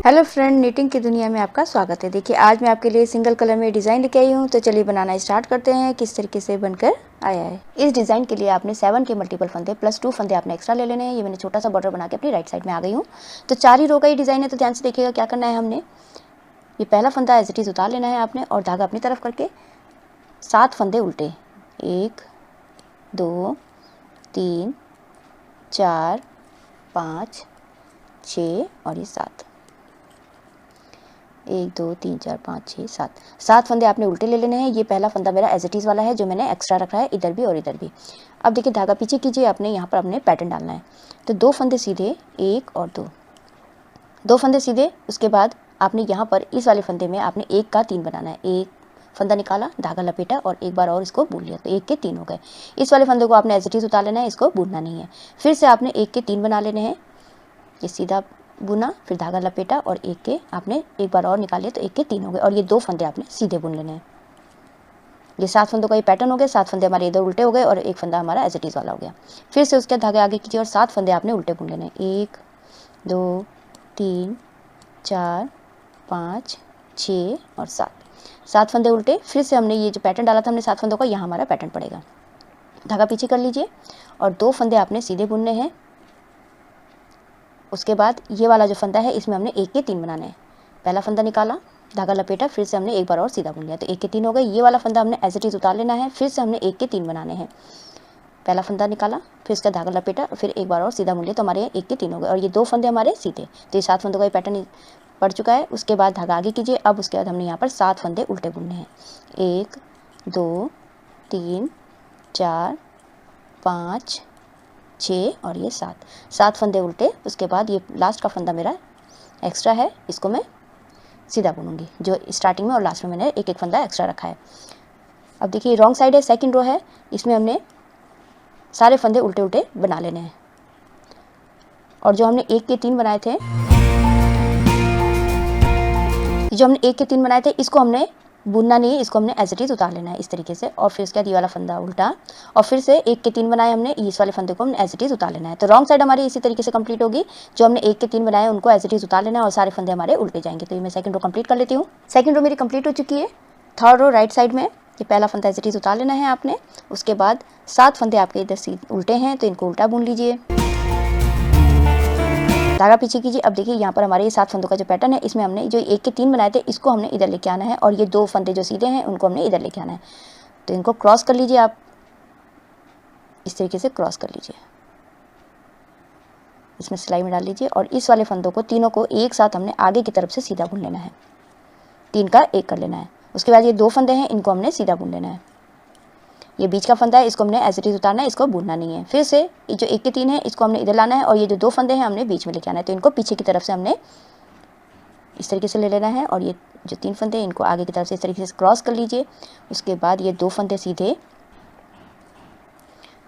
Hello friend, knitting की दुनिया में आपका स्वागत है। देखिए आज मैं आपके लिए सिंगल कलर में डिज़ाइन लेके आई हूँ। तो चलिए बनाना स्टार्ट करते हैं किस तरीके से बनकर आया है। इस डिज़ाइन के लिए आपने 7 के मल्टीपल फंदे प्लस 2 फंदे आपने एक्स्ट्रा ले लेने हैं। ये मैंने छोटा सा बॉर्डर बना के अपनी राइट साइड में आ गई हूँ। तो 4 ही रो का ये डिज़ाइन है, तो ध्यान से देखिएगा क्या करना है। हमने ये पहला फंदा एज इट इज़ उतार लेना है आपने, और धागा अपनी तरफ करके 7 फंदे उल्टे, 1 2 3 4 5 6 और ये 7, 1 2 3 4 5 6 7 फंदे आपने उल्टे ले लेने हैं। ये पहला फंदा मेरा एज इट इज़ वाला है जो मैंने एक्स्ट्रा रखा है, इधर भी और इधर भी। अब देखिए धागा पीछे कीजिए, आपने यहाँ पर अपने पैटर्न डालना है। तो 2 फंदे सीधे, 1 और 2 फंदे सीधे। उसके बाद आपने यहाँ पर इस वाले फंदे में आपने 1 का 3 बनाना है। एक फंदा निकाला, धागा लपेटा और एक बार और इसको बुन लिया, तो 1 के 3 हो गए। इस वाले फंदे को आपने एज इट इज़ उतार लेना है, इसको बुनना नहीं है। फिर से आपने 1 के 3 बना लेने हैं। ये सीधा बुना, फिर धागा लपेटा और 1 के आपने एक बार और निकाले, तो 1 के 3 हो गए। और ये 2 फंदे आपने सीधे बुन लेने हैं। ये 7 फंदों का ये पैटर्न हो गया। 7 फंदे हमारे इधर उल्टे हो गए और 1 फंदा हमारा एज इट इज़ वाला हो गया। फिर से उसके धागे आगे कीजिए और 7 फंदे आपने उल्टे बुन लेने हैं। 1 2 3 4 5 6 और 7 फंदे उल्टे। फिर से हमने ये जो पैटर्न डाला था हमने 7 फंदों का, यहाँ हमारा पैटर्न पड़ेगा। धागा पीछे कर लीजिए और 2 फंदे आपने सीधे बुनने हैं। उसके बाद ये वाला जो फंदा है इसमें हमने 1 के 3 बनाने हैं। पहला फंदा निकाला, धागा लपेटा, फिर से हमने एक बार और सीधा बुन लिया, तो 1 के 3 हो गए। ये वाला फंदा हमने एज इट इज़ उतार लेना है। फिर से हमने 1 के 3 बनाने हैं। पहला फंदा निकाला, फिर इसका धागा लपेटा, फिर एक बार और सीधा बुन लिया, तो हमारे 1 के 3 हो गए। और ये 2 फंदे हमारे सीधे, तो ये 7 फंदों का ये पैटर्न पड़ चुका है। उसके बाद धागा आगे कीजिए। अब उसके बाद हमने यहाँ पर 7 फंदे उल्टे बुनने हैं। 1 2 3 4 5 6 और ये 7 फंदे उल्टे। उसके बाद ये लास्ट का फंदा मेरा एक्स्ट्रा है, इसको मैं सीधा बुनूंगी, जो स्टार्टिंग में और लास्ट में मैंने एक एक फंदा एक्स्ट्रा रखा है। अब देखिए रॉन्ग साइड है, सेकंड रो है, इसमें हमने सारे फंदे उल्टे उल्टे बना लेने हैं। और जो हमने 1 के 3 बनाए थे, इसको हमने बुनना नहीं है, इसको हमने एज इट इज़ उतार लेना है इस तरीके से। और फिर उसके बाद ये वाला फंदा उल्टा, और फिर से 1 के 3 बनाए हमने, इस वाले फंदे को हमने एज इट इज़ उतार लेना है। तो रॉन्ग साइड हमारी इसी तरीके से कंप्लीट होगी। जो हमने 1 के 3 बनाए उनको एज इट इज़ उतार लेना है और सारे फंदे हमारे उल्टे जाएंगे। तो ये मैं सेकंड रो कंप्लीट कर लेती हूँ। सेकंड रो मेरी कंप्लीट हो चुकी है। थर्ड रो राइट साइड में ये पहला फंदा एज इट इज़ उतार लेना है आपने। उसके बाद 7 फंदे आपके इधर उल्टे हैं, तो इनको उल्टा बुन लीजिए, धागा पीछे कीजिए। अब देखिए यहाँ पर हमारे ये 7 फंदों का जो पैटर्न है, इसमें हमने जो 1 के 3 बनाए थे इसको हमने इधर लेके आना है, और ये 2 फंदे जो सीधे हैं उनको हमने इधर लेके आना है। तो इनको क्रॉस कर लीजिए, आप इस तरीके से क्रॉस कर लीजिए, इसमें सिलाई में डाल लीजिए। और इस वाले फंदों को तीनों को एक साथ हमने आगे की तरफ से सीधा बुन लेना है, 3 का 1 कर लेना है। उसके बाद ये 2 फंदे हैं, इनको हमने सीधा बुन लेना है। ये बीच का फंदा है, इसको हमने एज इट इज़ उतारना है, इसको बुनना नहीं है। फिर से ये जो 1 के 3 है इसको हमने इधर लाना है, और ये जो 2 फंदे हैं हमने बीच में लेके आना है। तो इनको पीछे की तरफ से हमने इस तरीके से ले लेना है, और ये जो 3 फंदे हैं इनको आगे की तरफ से इस तरीके से क्रॉस कर लीजिए। उसके बाद ये 2 फंदे सीधे,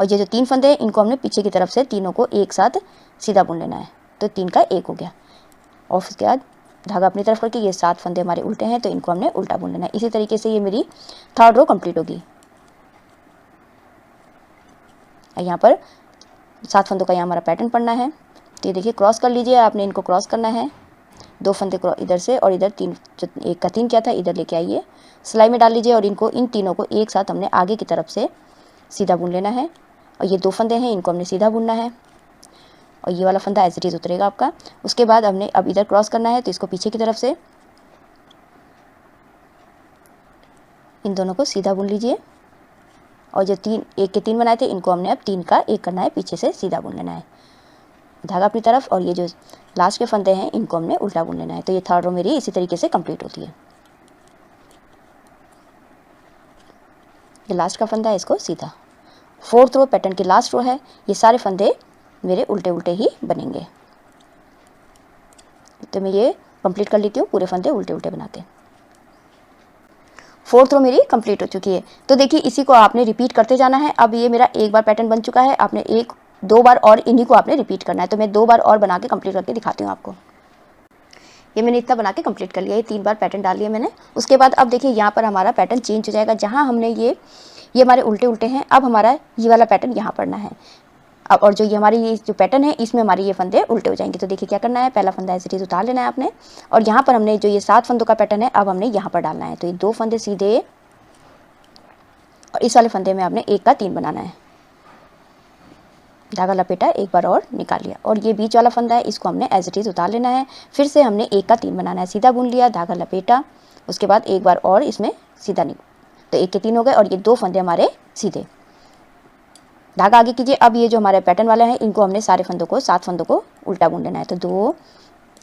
और ये जो 3 फंदे हैं इनको हमने पीछे की तरफ से तीनों को एक साथ सीधा बुन लेना है। तो 3 का 1 हो गया। और उसके बाद धागा अपनी तरफ करके ये 7 फंदे हमारे उल्टे हैं, तो इनको हमने उल्टा बुन लेना है। इसी तरीके से ये मेरी थर्ड रो कंप्लीट होगी। यहाँ पर 7 फंदों का यहाँ हमारा पैटर्न पड़ना है। तो ये देखिए क्रॉस कर लीजिए, आपने इनको क्रॉस करना है। 2 फंदे इधर से और इधर 3, जो 1 का 3 किया था इधर लेके आइए, सिलाई में डाल लीजिए, और इनको इन तीनों को एक साथ हमने आगे की तरफ से सीधा बुन लेना है। और ये 2 फंदे हैं, इनको हमने सीधा बुनना है, और ये वाला फंदा एज इट इज़ उतरेगा आपका। उसके बाद हमने अब इधर क्रॉस करना है, तो इसको पीछे की तरफ से इन दोनों को सीधा बुन लीजिए। और जो 1 के 3 बनाए थे इनको हमने अब 3 का 1 करना है, पीछे से सीधा बुन लेना है, धागा अपनी तरफ। और ये जो लास्ट के फंदे हैं इनको हमने उल्टा बुन लेना है। तो ये थर्ड रो मेरी इसी तरीके से कंप्लीट होती है। ये लास्ट का फंदा है, इसको सीधा। फोर्थ रो पैटर्न की लास्ट रो है, ये सारे फंदे मेरे उल्टे उल्टे ही बनेंगे। तो मैं ये कंप्लीट कर लेती हूँ, पूरे फंदे उल्टे उल्टे बना के। फोर्थ रो मेरी कंप्लीट हो चुकी है। तो देखिए इसी को आपने रिपीट करते जाना है। अब ये मेरा एक बार पैटर्न बन चुका है, आपने 1-2 बार और इन्हीं को आपने रिपीट करना है। तो मैं 2 बार और बना के कंप्लीट करके दिखाती हूँ आपको। ये मैंने इतना बना के कंप्लीट कर लिया, ये 3 बार पैटर्न डाल लिया मैंने। उसके बाद अब देखिए यहाँ पर हमारा पैटर्न चेंज हो जाएगा। जहाँ हमने ये हमारे उल्टे उल्टे हैं, अब हमारा ये वाला पैटर्न यहाँ पड़ना है। अब और जो ये हमारी ये जो पैटर्न है इसमें हमारे ये फंदे उल्टे हो जाएंगे। तो देखिए क्या करना है, पहला फंदा ऐसे उतार लेना है आपने और यहाँ पर हमने जो ये 7 फंदों का पैटर्न है अब हमने यहाँ पर डालना है। तो ये 2 फंदे सीधे और इस वाले फंदे में आपने 1 का 3 बनाना है। धागा लपेटा, एक बार और निकाल लिया और ये बीच वाला फंदा है इसको हमने एज इट इज उतार लेना है। फिर से हमने 1 का 3 बनाना है, सीधा बुन लिया, धागा लपेटा, उसके बाद एक बार और इसमें सीधा तो 1 के 3 हो गए और ये 2 फंदे हमारे सीधे। धागा आगे कीजिए। अब ये जो हमारे पैटर्न वाले हैं इनको हमने सारे फंदों को 7 फंदों को उल्टा बुन लेना है। तो 2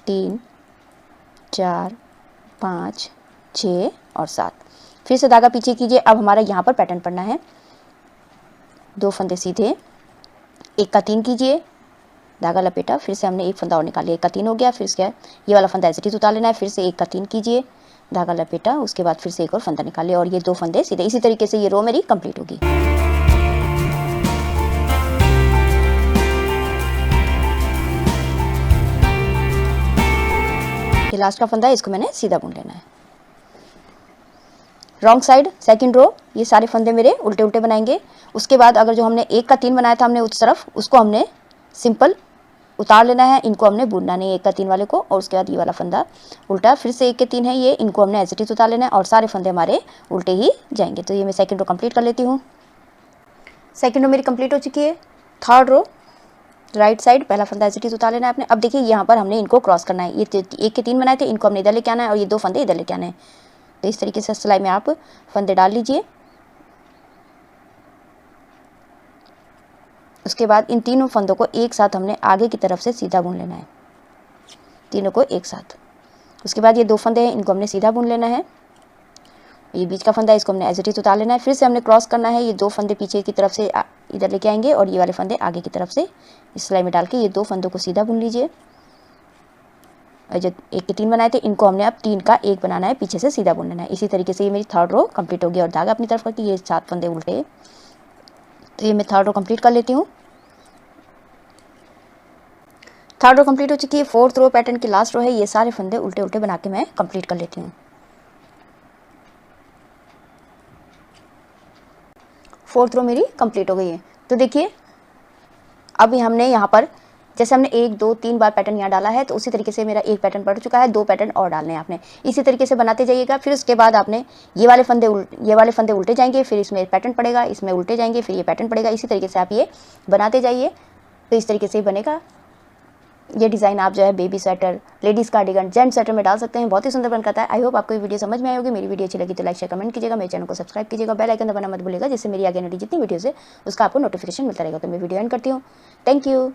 3 4 5 6 और 7। फिर से धागा पीछे कीजिए। अब हमारा यहाँ पर पैटर्न पड़ना है, 2 फंदे सीधे, 1 का 3 कीजिए, धागा लपेटा, फिर से हमने 1 फंदा और निकाल लिया, 1 का 3 हो गया। फिर से ये वाला फंदा ऐसे ही उतार लेना है, फिर से 1 का 3 कीजिए, धागा लपेटा, उसके बाद फिर से एक और फंदा निकाल लिया और ये 2 फंदे सीधे। इसी तरीके से ये रो मेरी कंप्लीट होगी। ये लास्ट का फंदा है, इसको मैंने सीधा बुन लेना है। रॉन्ग साइड सेकंड रो, ये सारे फंदे मेरे उल्टे उल्टे बनाएंगे। उसके बाद अगर जो हमने 1 का 3 बनाया था हमने उस तरफ, उसको हमने सिंपल उतार लेना है, इनको हमने बुनना नहीं 1 का 3 वाले को। और उसके बाद ये वाला फंदा उल्टा, फिर से 1 के 3 है ये, इनको हमने ऐसे ही उतार लेना है और सारे फंदे हमारे उल्टे ही जाएंगे। तो ये मैं सेकंड रो कंप्लीट कर लेती हूँ। सेकंड रो मेरी कंप्लीट हो चुकी है। थर्ड रो राइट साइड, पहला फंदा ऐसे ही उतार लेना है आपने। अब देखिए यहाँ पर हमने इनको क्रॉस करना है, ये 1 के 3 बनाए थे, इनको हमने इधर लेके आना है और ये 2 फंदे इधर लेके आने हैं। तो इस तरीके से सिलाई में आप फंदे डाल लीजिए। उसके बाद इन तीनों फंदों को एक साथ हमने आगे की तरफ से सीधा बुन लेना है, तीनों को एक साथ। उसके बाद ये 2 फंदे हैं, इनको हमने सीधा बुन लेना है। ये बीच का फंदा है, इसको हमने एज इट इज उतार लेना है। फिर से हमने क्रॉस करना है, ये 2 फंदे पीछे की तरफ से इधर लेके आएंगे और ये वाले फंदे आगे की तरफ से इस सिलाई में डाल के ये 2 फंदों को सीधा बुन लीजिए। और जो 1 के 3 बनाए थे इनको हमने अब 3 का 1 बनाना है, पीछे से सीधा बुन लेना है। इसी तरीके से ये मेरी थर्ड रो कंप्लीट होगी और धागा अपनी तरफ करके ये 7 फंदे उल्टे। तो ये मैं थर्ड रो कंप्लीट कर लेती हूँ। थर्ड रो कंप्लीट हो चुकी है। फोर्थ रो पैटर्न की लास्ट रो है, ये सारे फंदे उल्टे उल्टे बना के मैं कंप्लीट कर लेती हूँ। फोर्थ रो मेरी कंप्लीट हो गई है। तो देखिए अभी हमने यहाँ पर जैसे हमने 1 2 3 बार पैटर्न यहाँ डाला है, तो उसी तरीके से मेरा एक पैटर्न पड़ चुका है, 2 पैटर्न और डालने हैं आपने। इसी तरीके से बनाते जाइएगा। फिर उसके बाद आपने ये वाले फंदे उल्टे जाएंगे, फिर इसमें एक पैटर्न पड़ेगा, इसमें उल्टे जाएंगे, फिर ये पैटर्न पड़ेगा। इसी तरीके से आप ये बनाते जाइए, तो इस तरीके से ही बनेगा। ये डिज़ाइन आप जो है baby sweater, ladies cardigan, gent sweater में डाल सकते हैं, बहुत ही सुंदर बनता है। आई होप आपको ये वीडियो समझ में आई होगी। मेरी वीडियो अच्छी लगी तो लाइक शेयर कमेंट कीजिएगा, मेरे चैनल को सब्सक्राइब कीजिएगा, बेल आइकन दबाना मत भूलिएगा, जिससे मेरी आगे आने वाली जितनी वीडियोज़ है उसका आपको नोटिफिकेशन मिलता रहेगा। तो मैं वीडियो एंड करती हूँ। Thank you.